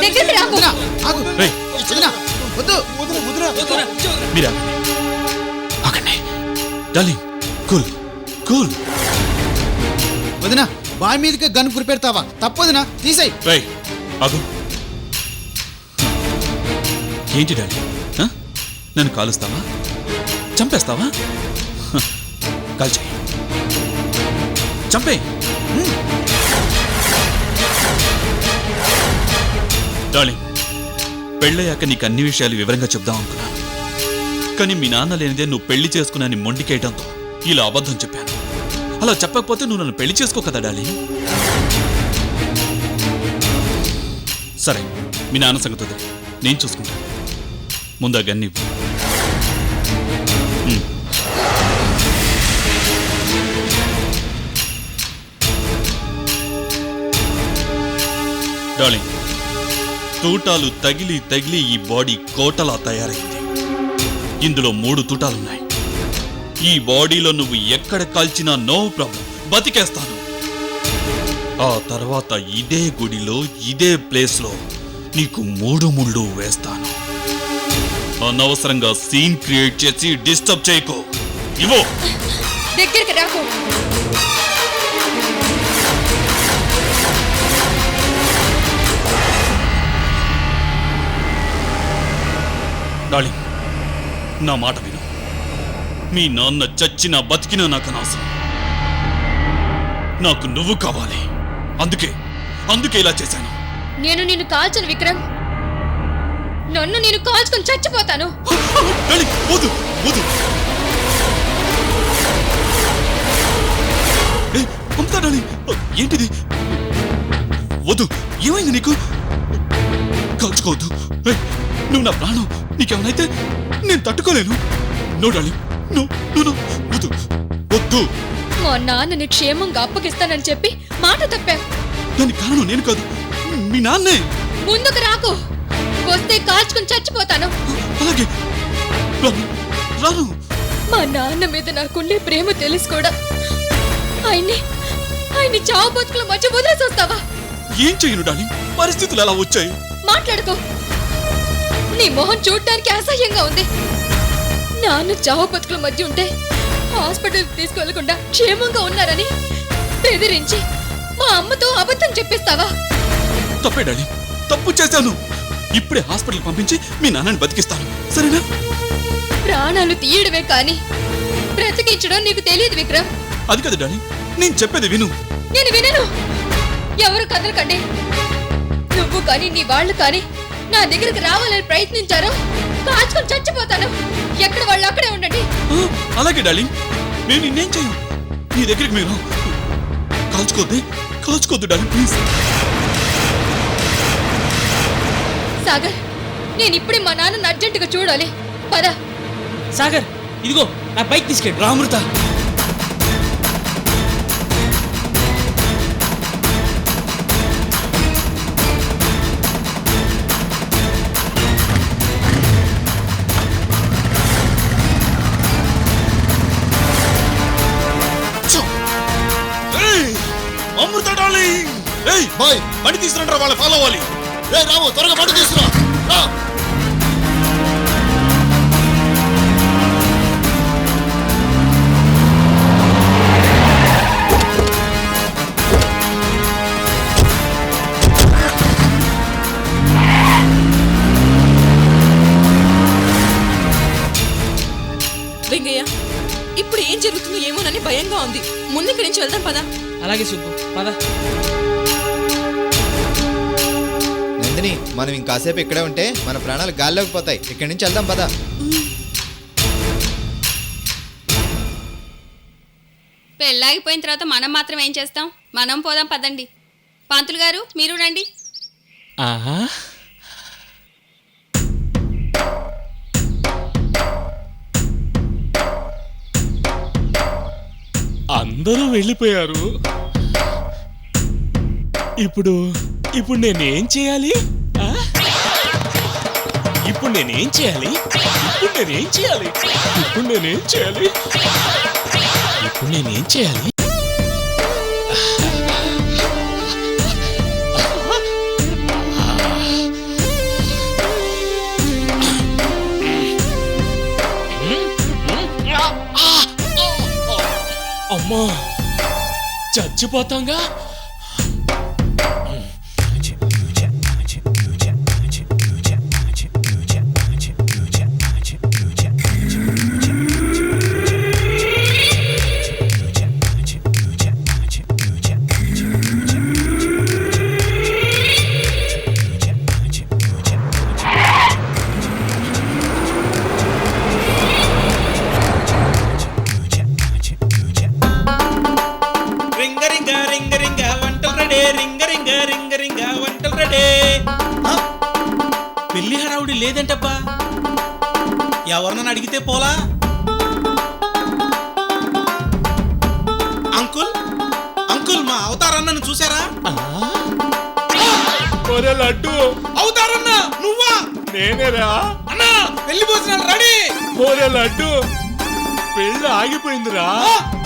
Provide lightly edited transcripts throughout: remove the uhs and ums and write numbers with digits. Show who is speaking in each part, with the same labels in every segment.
Speaker 1: దగ్గరికి రాకు.
Speaker 2: మీరా darling cool cool.
Speaker 3: వదినా బాయ్ మీదకి గన్ కురిపెడతావా? తప్పొదినా, తీసేయ్.
Speaker 2: రై ఆగు. ఏంటి డార్లింగ్, నన్ను కాలుస్తావా? చంపేస్తావా? కాల్చేయి, చంపే. డార్లింగ్, పెళ్ళయ్యాక నీకు అన్ని విషయాలు వివరంగా చెప్దాం అనుకున్నాను. కానీ మీ నాన్న లేనిదే నువ్వు పెళ్లి చేసుకున్నాని మొండికేయడంతో ఇలా అబద్ధం చెప్పాను. అలా చెప్పకపోతే నువ్వు నన్ను పెళ్లి చేసుకో కదా డార్లింగ్. సరే, మీ నాన్న సంగతి వదిలే, నేను చూసుకుంటాను. ముందా గన్ని డార్లింగ్, తూటాలు తగిలి తగిలి ఈ బాడీ కోటలా తయారైంది. ఇందులో 3 తూటాలున్నాయి. ఈ బాడీలో నువ్వు ఎక్కడ కాల్చినా నో ప్రాబ్లం, బతికేస్తాను. ఆ తర్వాత ఇదే గుడిలో ఇదే ప్లేస్లో నీకు 3 ముళ్ళు వేస్తాను. అనవసరంగా సీన్ క్రియేట్ చేసి డిస్టర్బ్ చేయకో. ఇవో
Speaker 1: దగ్గరికి రాకు.
Speaker 2: డార్లింగ్, నా మాట విను. మీ నాన్న చచ్చినా బతికినా నాకు అనవసరం. నాకు నువ్వు కావాలి. అందుకే ఇలా చేశాను.
Speaker 1: నేను నిన్ను కాల్చను విక్రమ్. నన్ను నేను కాల్చుకొని చచ్చిపోతాను.
Speaker 2: ఏంటిది? వద్దు, ఏమైంది నీకు? కాల్చుకోవద్దు. నువ్వు నా ప్రాణం. నీకేమైతే నేను తట్టుకోలేను. నో డార్లింగ్, వద్దు వద్దు.
Speaker 1: మా నాన్నని క్షేమంగా అప్పగిస్తానని చెప్పి మాట తప్పావు.
Speaker 2: దానికి కారణం నేను కాదు, మీ నాన్నే.
Speaker 1: ముందుకు రాకు, వస్తే కాల్చుకుని చచ్చిపోతాను.
Speaker 2: అలాగే రాను.
Speaker 1: మా నాన్న మీద నాకుండే ప్రేమ తెలుసు కూడా. ఆయన్ని చావు బతుకుల మధ్య వదిలేసి వస్తావా?
Speaker 2: ఏం చేయను డార్లింగ్, పరిస్థితులు అలా వచ్చాయి.
Speaker 1: మాట్లాడుకో. నీ మొహం చూడటానికి అసహ్యంగా ఉంది. నాన్న చావు బతుకుల మధ్య ఉంటే హాస్పిటల్ తీసుకెళ్లకుండా క్షేమంగా ఉన్నారని బెదిరించి మా అమ్మతో అబద్ధం చెప్పిస్తావా?
Speaker 2: తప్పే డార్లింగ్, తప్పు చేశాను. ఇప్పుడే హాస్పిటల్ పంపించి మీ నాన్నని బతికిస్తాను, సరేనా?
Speaker 1: ప్రాణాలు తీయడమే కానీ బ్రతికించడం నీకు తెలియదు విక్రమ్.
Speaker 2: అది కాదు డార్లింగ్, నేను చెప్పేది విను.
Speaker 1: నేను వినను. ఎవరు కదలకండి. నువ్వు కానీ నీ వాళ్ళు కానీ నా దగ్గరికి రావాలని ప్రయత్నించారు, కాల్చుకొని చచ్చిపోతాను. ఎక్కడ వాళ్ళు అక్కడే ఉండండి.
Speaker 2: అలాగే డార్లింగ్, నేను నిన్నేం చేయను. నీ దగ్గరికి మీరు కాల్చుకోవద్దు డార్లింగ్, ప్లీజ్.
Speaker 1: సాగర్, నేను ఇప్పుడే మా నాన్నని అర్జెంటుగా చూడాలి. పద.
Speaker 4: సాగర్, ఇదిగో నా బైక్ తీసుకెళ్ళి
Speaker 2: రామృత. అమృత డార్లింగ్, బాయ్ బండి తీసుకురంటారా, వాళ్ళు ఫాలో అవ్వాలి. రాము, త్వరగా బండి తీసుకురా.
Speaker 5: వెంగయ్య, ఇప్పుడు ఏం జరుగుతుందో ఏమోనని భయంగా ఉంది. ముందు ఇక్కడి నుంచి వెళ్దాం పదా.
Speaker 4: అలాగే సుబ్బు, పద.
Speaker 3: నందిని, మనం ఇంకాసేపు ఇక్కడే ఉంటే మన ప్రాణాలు గాల్లోకి పోతాయి. ఇక్కడి నుంచి వెళ్దాం పదా.
Speaker 6: పెళ్ళాగిపోయిన తర్వాత మనం మాత్రం ఏం చేస్తాం? మనం పోదాం పదండి. పంతులు గారు, మీరు రండి.
Speaker 4: ఆహా, అందరూ వెళ్ళిపోయారు. ఇప్పుడు నేనేం చేయాలి? ఇప్పుడు నేనేం చేయాలి? అమ్మో చచ్చిపోతాంగా.
Speaker 7: రింగ రింగ రింగ రింగ వంటలు రెడీ, రింగ రింగ రింగ రింగ వంటలు రెడీ. పెళ్లి హడావుడి లేదంటబ్బా, ఎవరినని అడిగితే పోలా. అంకుల్ అంకుల్, మా అవతారన్నను చూసారా?
Speaker 4: ఒరే లడ్డు,
Speaker 7: అవతారన్న నువ్వా?
Speaker 4: నేనేరా.
Speaker 7: అన్నా పెళ్లి భోజనాలు రెడీ.
Speaker 4: ఒరే లడ్డు, పెళ్ళి ఆగిపోయిందిరా.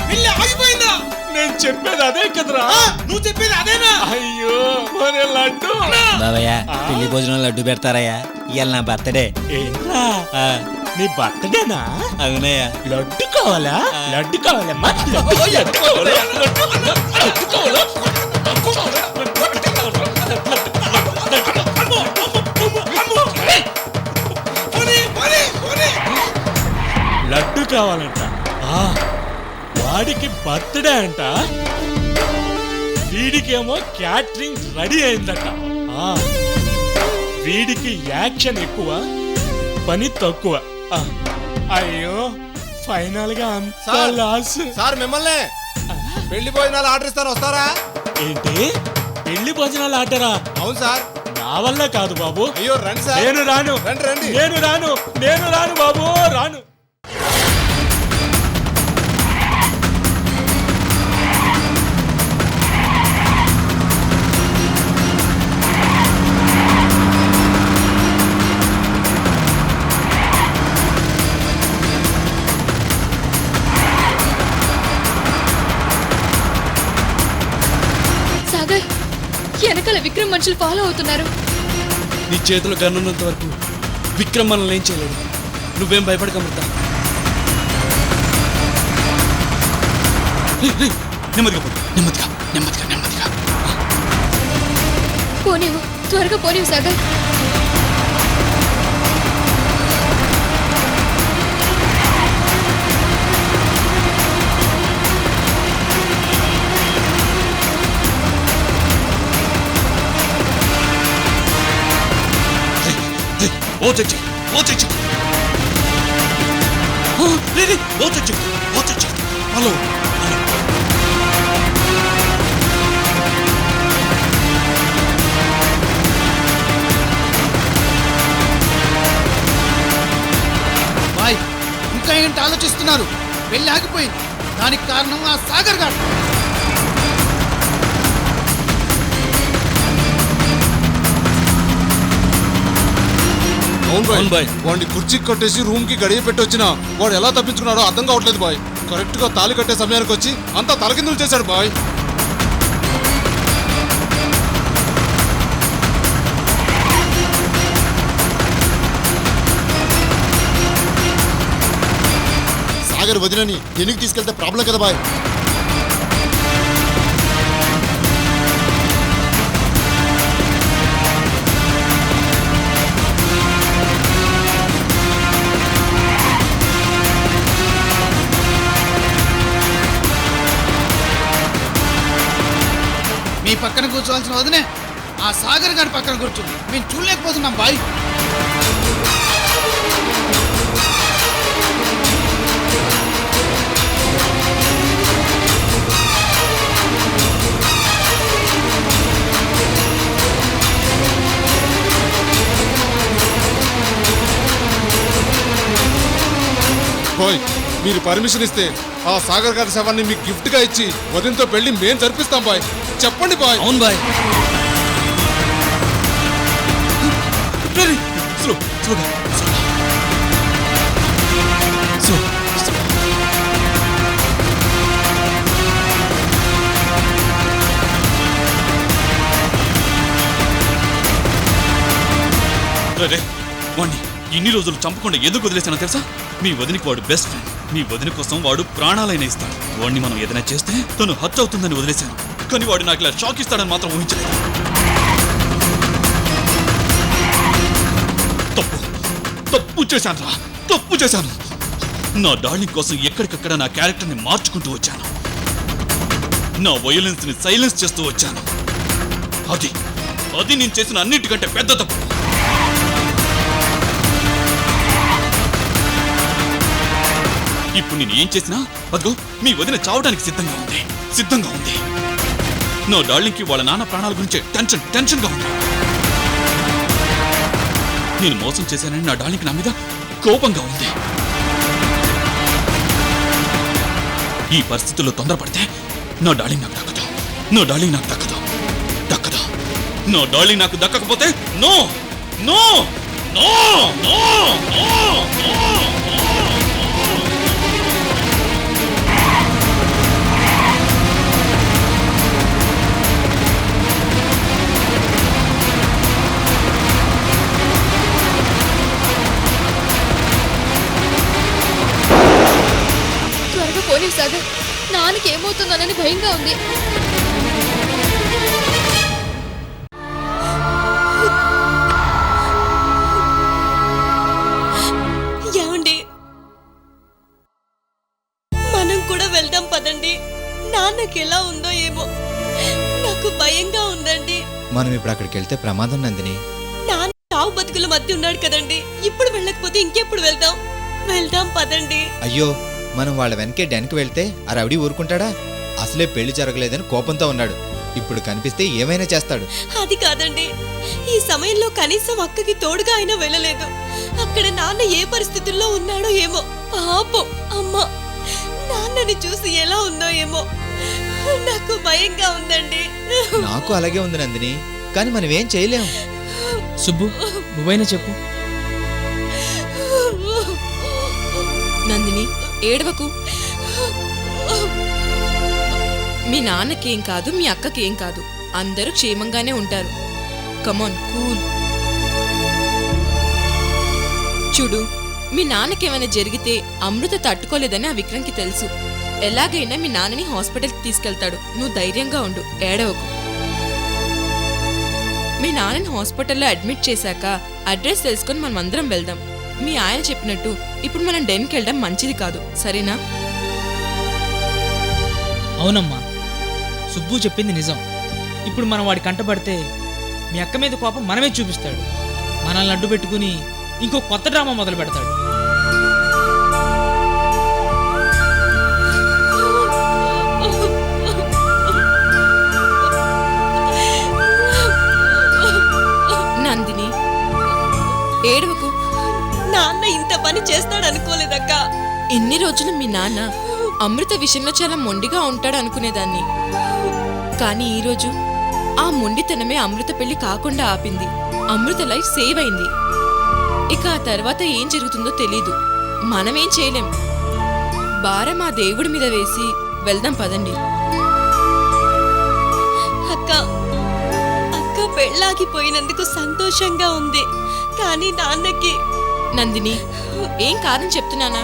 Speaker 7: పెళ్లి ఆగిపోయిందా?
Speaker 4: నేను చెప్పేది అదే కదరా.
Speaker 7: నువ్వు చెప్పేది అదేనా?
Speaker 4: అయ్యో ఒరే లడ్డు.
Speaker 8: బాబయ్య పెళ్లి భోజనం లడ్డు పెడతారయ్యా, ఇవాళ నా బర్త్డే.
Speaker 4: ఏంట్రా నీ బర్త్డేనా?
Speaker 8: అవునయ్యా.
Speaker 4: లడ్డు కావాలా? లడ్డు కావాలమ్మా. లడ్డు కావాలా? లడ్డు కావాలా? లడ్డు కావాలంట. వాడికి బర్త్డే అంట, వీడికేమో క్యాటరింగ్ రెడీ అయిందట. వీడికి యాక్షన్ ఎక్కువ, పని తక్కువ. అయ్యో ఫైనల్ గా అంతా లాస్.
Speaker 9: సార్ మిమ్మల్ని పెళ్లి భోజనాలు ఆర్డర్ ఇస్తాను, వస్తారా?
Speaker 4: ఏంటి పెళ్లి భోజనాలు ఆటరా?
Speaker 9: అవును సార్.
Speaker 4: నా వల్ల కాదు బాబు.
Speaker 9: అయ్యో రండి సార్.
Speaker 4: నేను రాను.
Speaker 9: రండి రండి.
Speaker 4: నేను రాను బాబు, రాను.
Speaker 1: సాగర్, వెనకాల విక్రమ్ మనుషులు ఫాలో అవుతున్నారు.
Speaker 10: నీ చేతులు గన్నున్నంత వరకు విక్రమ్ మనల్ని ఏం చేయలేడు. నువ్వేం భయపడకమృతా.
Speaker 2: నెమ్మదిగా పడు, నెమ్మదిగా నెమ్మదిగా నెమ్మదిగా.
Speaker 1: పోనీవు, త్వరగా పోనీవు సాగర్.
Speaker 2: ఓ చచ్చి, ఓ చచ్చి, ఓ చచ్చి, ఓ చచ్చి. హలో
Speaker 11: బాయ్, ఇంకా ఏంటి ఆలోచిస్తున్నారు? పెళ్లి ఆగిపోయింది, దానికి కారణం ఆ సాగర్ గారు.
Speaker 9: అవును బాయ్, వాడిని కుర్చీకి కట్టేసి రూమ్ కి గడియ పెట్టి వచ్చిన వాడు ఎలా తప్పించుకున్నాడో అర్థం కావట్లేదు బాయ్. కరెక్ట్ గా తాళి కట్టే సమయానికి వచ్చి అంతా తలకిందులు చేశాడు బాయ్. సాగర్ వదినని ఎనికి తీసుకెళ్తే ప్రాబ్లం కదా బాయ్.
Speaker 11: మీ పక్కన కూర్చోవాల్సిన వదినే ఆ సాగర్ గారి పక్కన కూర్చుంది. మేము చూడలేకపోతున్నాం బాయ్.
Speaker 9: బాయ్ మీరు పర్మిషన్ ఇస్తే ఆ సాగర్ గారి శవాన్ని మీకు గిఫ్ట్ గా ఇచ్చి వదినతో పెళ్లి మేం జరిపిస్తాం బాయ్. చెప్పండి బాయ్.
Speaker 10: అవును బాయ్.
Speaker 2: స్లో స్లోగా స్లో స్లో. రే వాణ్ణి ఇన్ని రోజులు చంపకుండా ఎందుకు వదిలేసానో తెలుసా? మీ వదినికి వాడు బెస్ట్ ఫ్రెండ్. మీ వదిన కోసం వాడు ప్రాణాలైనా ఇస్తాడు. వాడిని మనం ఏదైనా చేస్తే తను హత్య అవుతుందని వదిలేశాను. కానీ వాడు నాకు ఇలా షాక్ ఇస్తాడని మాత్రం ఊహించలేదు. తప్పు చేశాను రా, తప్పు చేశాను. నా డార్లింగ్ కోసం ఎక్కడికక్కడ నా క్యారెక్టర్ని మార్చుకుంటూ వచ్చాను. నా వయలెన్స్ ని సైలెన్స్ చేస్తూ వచ్చాను. అది నేను చేసిన అన్నిటికంటే పెద్ద తప్పు. ఇప్పుడు నేను ఏం చేసినా అదిగో మీ వదిన చావడానికి సిద్ధంగా ఉంది. నా డార్లింగ్కి వాళ్ళ నాన్న ప్రాణాల గురించే టెన్షన్గా ఉంది. నేను మోసం చేశానని నా డార్లింగ్ నా మీద కోపంగా ఉంది. ఈ పరిస్థితుల్లో తొందరపడితే నా డార్లింగ్ నాకు దక్కదు. నా డార్లింగ్ నాకు దక్కకపోతే no no no no no no.
Speaker 1: త్వరగా పోనీ సాగర్, నాన్నకి ఏమవుతుందోనని భయంగా ఉంది.
Speaker 5: ఏమండి, మనం కూడా వెళ్దాం పదండి. నాన్నకి ఎలా ఉందో ఏమో, నాకు భయంగా ఉందండి.
Speaker 3: మనం ఇప్పుడు అక్కడికి వెళ్తే ప్రమాదం నందిని.
Speaker 5: నాన్న చావు బతుకుల మధ్య ఉన్నాడు కదండి. ఇప్పుడు వెళ్ళకపోతే ఇంకెప్పుడు వెళ్దాం? వెళ్దాం పదండి.
Speaker 3: అయ్యో, మనం వాళ్ళ వెనకే డెన్కి వెళ్తే ఆ రౌడీ ఊరుకుంటాడా? అసలే పెళ్లి జరగలేదని కోపంతో ఉన్నాడు. ఇప్పుడు కనిపిస్తే ఏమైనా చేస్తాడు.
Speaker 5: అది కాదండి, ఈ సమయంలో కనీసం అక్కకి తోడుగా అయినా వెళ్ళలేదు. అక్కడ నాన్న ఏ పరిస్థితుల్లో ఉన్నాడో ఏమో. పాపం అమ్మ నాన్నని చూసి ఎలా ఉందో ఏమో. నాకు భయంగా ఉందండి.
Speaker 3: నాకు అలాగే ఉంది నందిని, కానీ మనం ఏం చేయలేం.
Speaker 4: సుబ్బు, నువ్వైనా చెప్పు.
Speaker 5: నందిని, ఏడవకు. మీ నాన్నకేం కాదు, మీ అక్కకేం కాదు. అందరూ క్షేమంగానే ఉంటారు. కమాన్, కూల్. చూడు, మీ నాన్నకేమైనా జరిగితే అమృత తట్టుకోలేదని ఆ విక్రమ్కి తెలుసు. ఎలాగైనా మీ నాన్నని హాస్పిటల్కి తీసుకెళ్తాడు. నువ్వు ధైర్యంగా ఉండు, ఏడవకు. మీ నాన్నని హాస్పిటల్లో అడ్మిట్ చేశాక అడ్రస్ తెలుసుకొని మనం అందరం వెళ్దాం. మీ ఆయన చెప్పినట్టు ఇప్పుడు మనం డెన్కి వెళ్ళడం మంచిది కాదు, సరేనా?
Speaker 4: అవునమ్మా, సుబ్బు చెప్పింది నిజం. ఇప్పుడు మనం వాడి కంటపడితే మీ అక్క మీద కోపం మనమే చూపిస్తాడు. మనల్ని అడ్డు పెట్టుకుని ఇంకో కొత్త డ్రామా మొదలు పెడతాడు.
Speaker 5: నందిని, ఏడవకు. నాన్న ఇంత పని చేస్తాడనుకోలేదక్క. ఎన్ని రోజులు మీ నాన్న అమృత విషయంలో చాలా మొండిగా ఉంటాడు అనుకునేదాన్ని. కానీ ఈరోజు ఆ మొండితనమే అమృత పెళ్లి కాకుండా ఆపింది. అమృత లైఫ్ సేవ్ అయింది. ఇక ఆ తర్వాత ఏం జరుగుతుందో తెలీదు. మనమేం చేయలేం. భారం ఆ దేవుడి మీద వేసి వెళ్దాం పదండి. అక్క పెళ్ళాగిపోయినందుకు సంతోషంగా ఉంది, కానీ నాన్నకి. నందిని, ఏం కాదని చెప్తున్నానా?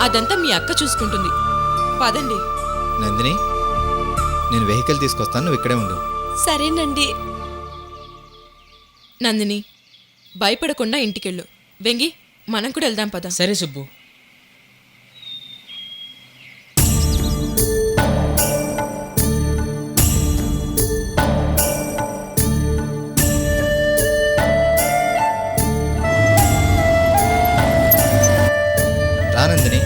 Speaker 5: అదంతా మీ అక్క చూసుకుంటుంది. పదండి.
Speaker 3: నందిని, నేను వెహికల్ తీసుకొస్తాను, నువ్వు ఇక్కడే ఉండు.
Speaker 5: సరేనండి. నందిని, భయపడకుండా ఇంటికెళ్ళు. వెంగి, మనం కూడా వెళ్దాం పద.
Speaker 4: సరే సుబ్బు.
Speaker 3: నందిని,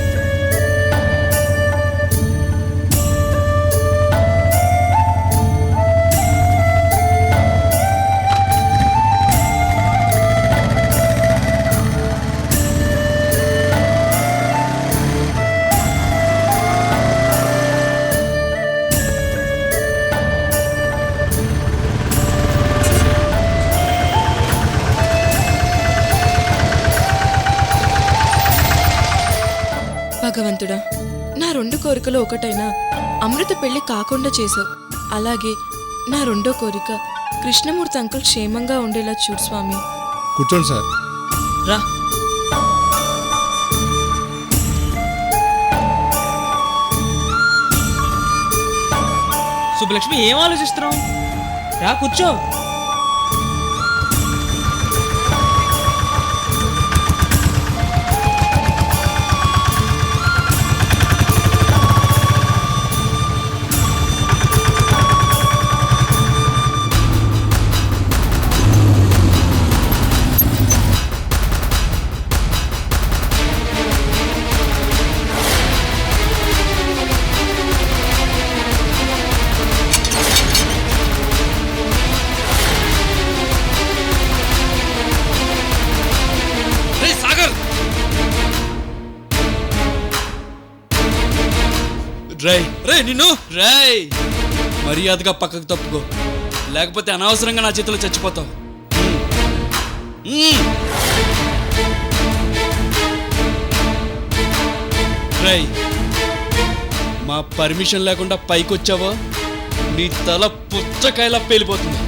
Speaker 5: భగవంతుడా, నా 2 కోరికలు ఒకటైనా అమృత పెళ్లి కాకుండా చేసావు. అలాగే నా 2వ కోరిక కృష్ణమూర్తి అంకుల్ క్షేమంగా ఉండేలా చూడు స్వామి.
Speaker 9: కూర్చోండి సార్.
Speaker 4: రా. సుబ్బలక్ష్మి ఏం ఆలోచిస్తున్నావు? రా కూర్చో.
Speaker 10: రే సాగర్, రేయ్ రేయ్ నిన్ను రేయ్ మర్యాదగా పక్కకు తప్పుకో, లేకపోతే అనవసరంగా నా చేతిలో చచ్చిపోతావు. రేయ్, మా పర్మిషన్ లేకుండా పైకి వచ్చావో నీ తల పుచ్చకాయలా పేలిపోతుంది.